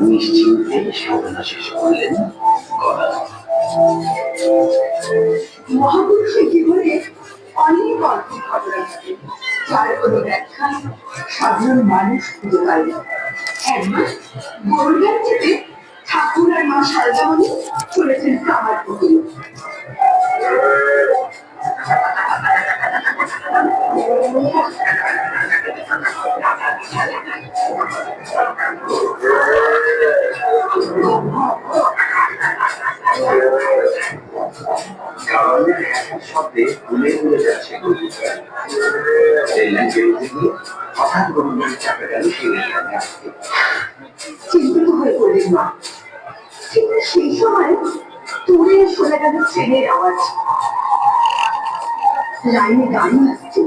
নিশ্চিন্তে সাধনা শেষ করলেন। মহাপুরুষের জীবনে অনেক অদ্ভুত ঘটনা থাকে, যার কোনো ব্যাখ্যা সাধারণ মানুষ খুঁজে পায় না। একবার গৌরগান থেকে ঠাকুর আর মা সারদামণি চলেছেন কামার পুকুরে। শব্দে ভুলে ভুলে যাচ্ছে হঠাৎ গরুর চাপে গেল চিন্তিত হয়ে পড়লেন মা। কিন্তু সেই সময় দূরে শোনা গেল ট্রেনের আওয়াজ, লাইনে গাড়ি আসছে।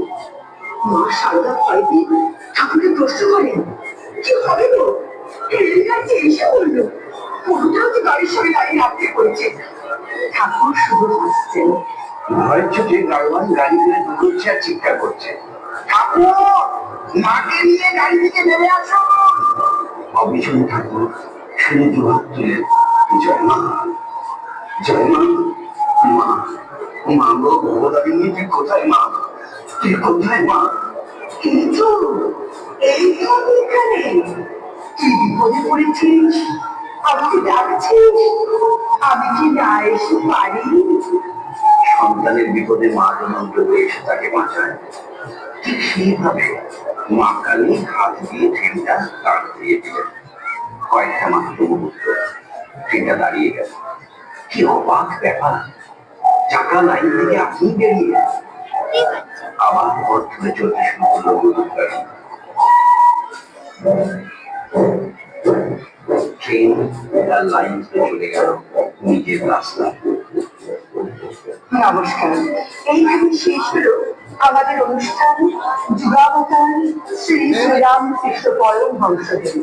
মা সারদা ভয় পেয়ে ঠাকুরকে প্রশ্ন করেন, কি হবে গো, রেলগাড়ি এসে পড়লো, পুরোটাও যে গাড়ির সঙ্গে লাইনে আটকে পড়েছে। ঠাকুর শুধু হাসছেন। ভয়ের চোটে গাড়োয়ান গাড়ি ফেলে দৌড়চ্ছে আর চিৎকার করছে, ঠাকুর মাকে নিয়ে গাড়ি থেকে নেমে আসো। অবিচল ঠাকুর শুনে দুহাত তুলে জয় মা, জয় মা, মা, মা গো ভগবতারিণী তুই কোথায় মা, তুই কোথায় মা? কিন্তু এই তো এখানে, তুই বিপদে পড়েছিস, আমাকে ডাকছিস, আমি কি না এসে পারি? সন্তানের বিপদে মা যেমন ডুবে এসে তাকে বাঁচায়, ঠিক সেইভাবে মা কালী হাত দিয়ে ট্রেনটা দাঁড় দিয়ে দিলেন। কয়েকটা মাত্র মুহূর্ত ট্রেনটা দাঁড়িয়ে গেল। কি অবাক ব্যাপার, চাকা লাইন থেকে আপনি বেরিয়ে আবার পথ ধরে চলতে শুরু করলো গরুর গাড়ি। ট্রেন তার লাইন ধরে চলে গেল নিজের রাস্তা। নমস্কার, এইখানে শেষ হলো আমাদের অনুষ্ঠান যুগাবতার শ্রী শ্রীরাম কৃষ্ণ পরম হংসদেব।